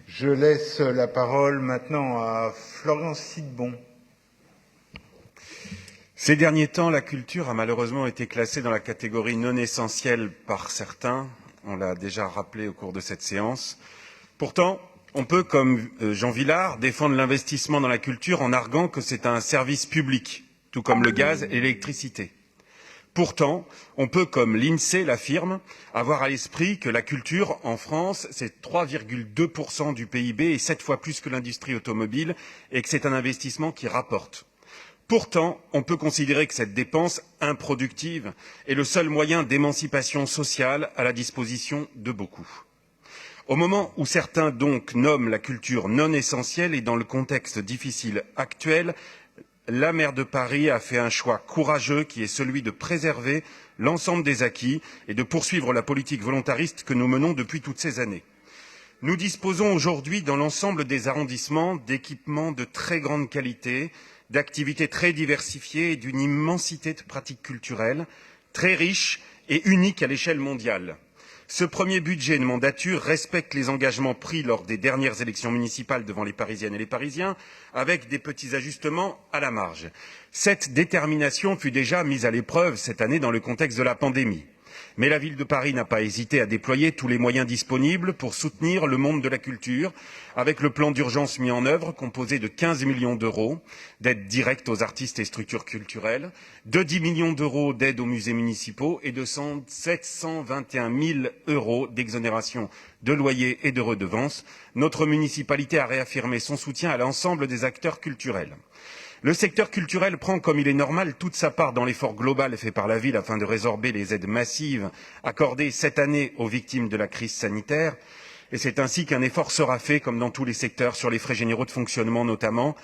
Je laisse la parole maintenant à Florian Sidbon. Ces derniers temps, la culture a malheureusement été classée dans la catégorie non essentielle par certains. On l'a déjà rappelé au cours de cette séance. Pourtant, on peut, comme Jean Vilar, défendre l'investissement dans la culture en arguant que c'est un service public, tout comme le gaz et l'électricité. Pourtant, on peut, comme l'INSEE l'affirme, avoir à l'esprit que la culture, en France, c'est 3,2% du PIB et 7 fois plus que l'industrie automobile, et que c'est un investissement qui rapporte. Pourtant, on peut considérer que cette dépense improductive est le seul moyen d'émancipation sociale à la disposition de beaucoup. Au moment où certains donc nomment la culture non essentielle et dans le contexte difficile actuel, la maire de Paris a fait un choix courageux qui est celui de préserver l'ensemble des acquis et de poursuivre la politique volontariste que nous menons depuis toutes ces années. Nous disposons aujourd'hui dans l'ensemble des arrondissements d'équipements de très grande qualité, d'activités très diversifiées et d'une immensité de pratiques culturelles, très riches et uniques à l'échelle mondiale. Ce premier budget de mandature respecte les engagements pris lors des dernières élections municipales devant les Parisiennes et les Parisiens, avec des petits ajustements à la marge. Cette détermination fut déjà mise à l'épreuve cette année dans le contexte de la pandémie. Mais la ville de Paris n'a pas hésité à déployer tous les moyens disponibles pour soutenir le monde de la culture, avec le plan d'urgence mis en œuvre, composé de 15 millions d'euros d'aide directe aux artistes et structures culturelles, de 10 millions d'euros d'aide aux musées municipaux et de 721 000 euros d'exonération de loyers et de redevances. Notre municipalité a réaffirmé son soutien à l'ensemble des acteurs culturels. Le secteur culturel prend, comme il est normal, toute sa part dans l'effort global fait par la ville afin de résorber les aides massives accordées cette année aux victimes de la crise sanitaire. Et c'est ainsi qu'un effort sera fait, comme dans tous les secteurs, sur les frais généraux de fonctionnement notamment.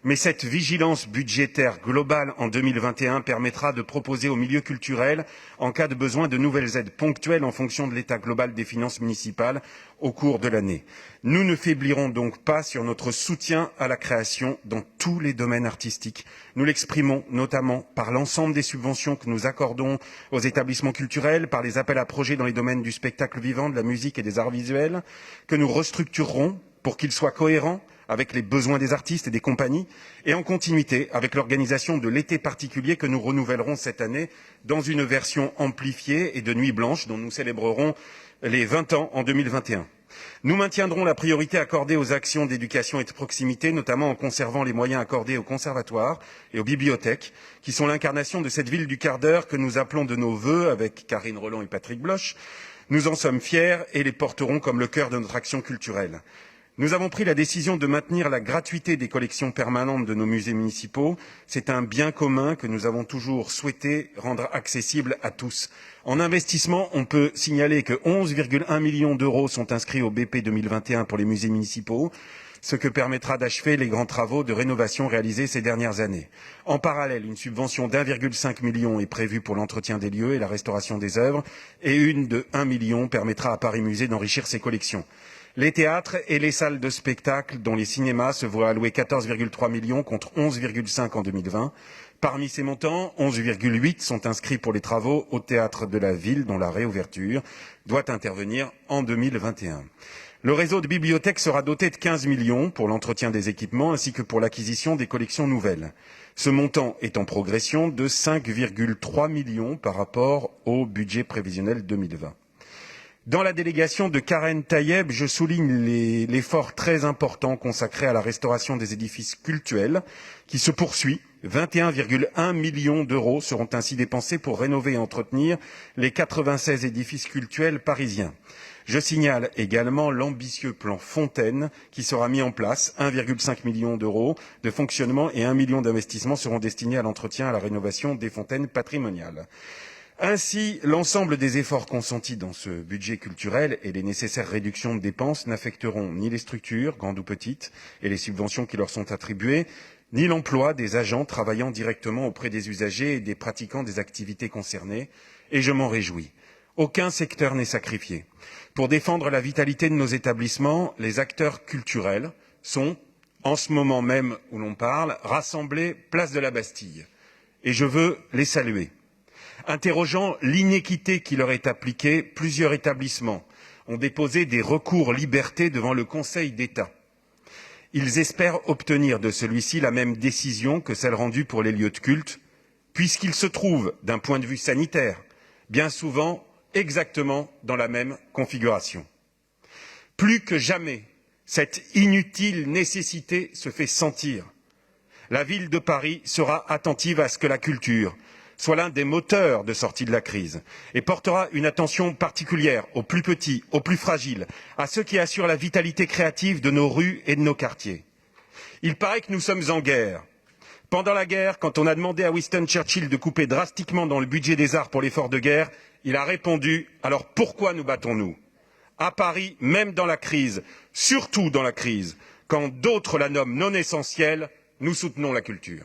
Mais cette vigilance budgétaire globale en 2021 permettra de proposer au milieu culturel, en cas de besoin, de nouvelles aides ponctuelles en fonction de l'état global des finances municipales au cours de l'année. Nous ne faiblirons donc pas sur notre soutien à la création dans tous les domaines artistiques. Nous l'exprimons notamment par l'ensemble des subventions que nous accordons aux établissements culturels, par les appels à projets dans les domaines du spectacle vivant, de la musique et des arts visuels, que nous restructurerons pour qu'ils soient cohérents avec les besoins des artistes et des compagnies, et en continuité avec l'organisation de l'été particulier que nous renouvellerons cette année dans une version amplifiée et de nuit blanche dont nous célébrerons les 20 ans en 2021. Nous maintiendrons la priorité accordée aux actions d'éducation et de proximité, notamment en conservant les moyens accordés aux conservatoires et aux bibliothèques, qui sont l'incarnation de cette ville du quart d'heure que nous appelons de nos vœux avec Karine Roland et Patrick Bloch. Nous en sommes fiers et les porterons comme le cœur de notre action culturelle. Nous avons pris la décision de maintenir la gratuité des collections permanentes de nos musées municipaux. C'est un bien commun que nous avons toujours souhaité rendre accessible à tous. En investissement, on peut signaler que 11,1 millions d'euros sont inscrits au BP 2021 pour les musées municipaux, ce que permettra d'achever les grands travaux de rénovation réalisés ces dernières années. En parallèle, une subvention d'1,5 million est prévue pour l'entretien des lieux et la restauration des œuvres, et une de 1 million permettra à Paris Musée d'enrichir ses collections. Les théâtres et les salles de spectacle, dont les cinémas, se voient allouer 14,3 millions contre 11,5 en 2020. Parmi ces montants, 11,8 sont inscrits pour les travaux au théâtre de la ville, dont la réouverture doit intervenir en 2021. Le réseau de bibliothèques sera doté de 15 millions pour l'entretien des équipements ainsi que pour l'acquisition des collections nouvelles. Ce montant est en progression de 5,3 millions par rapport au budget prévisionnel 2020. Dans la délégation de Karen Tayeb, je souligne l'effort très important consacré à la restauration des édifices cultuels qui se poursuit. 21,1 millions d'euros seront ainsi dépensés pour rénover et entretenir les 96 édifices cultuels parisiens. Je signale également l'ambitieux plan Fontaine qui sera mis en place. 1,5 million d'euros de fonctionnement et 1 million d'investissements seront destinés à l'entretien et à la rénovation des fontaines patrimoniales. Ainsi, l'ensemble des efforts consentis dans ce budget culturel et les nécessaires réductions de dépenses n'affecteront ni les structures, grandes ou petites, et les subventions qui leur sont attribuées, ni l'emploi des agents travaillant directement auprès des usagers et des pratiquants des activités concernées, et je m'en réjouis. Aucun secteur n'est sacrifié. Pour défendre la vitalité de nos établissements, les acteurs culturels sont, en ce moment même où l'on parle, rassemblés place de la Bastille. Et je veux les saluer. Interrogeant l'inéquité qui leur est appliquée, plusieurs établissements ont déposé des recours liberté devant le Conseil d'État. Ils espèrent obtenir de celui-ci la même décision que celle rendue pour les lieux de culte, puisqu'ils se trouvent, d'un point de vue sanitaire, bien souvent exactement dans la même configuration. Plus que jamais, cette inutile nécessité se fait sentir. La ville de Paris sera attentive à ce que la culture soit l'un des moteurs de sortie de la crise et portera une attention particulière aux plus petits, aux plus fragiles, à ceux qui assurent la vitalité créative de nos rues et de nos quartiers. Il paraît que nous sommes en guerre. Pendant la guerre, quand on a demandé à Winston Churchill de couper drastiquement dans le budget des arts pour l'effort de guerre, il a répondu « Alors pourquoi nous battons-nous » À Paris, même dans la crise, surtout dans la crise, quand d'autres la nomment non essentielle, nous soutenons la culture.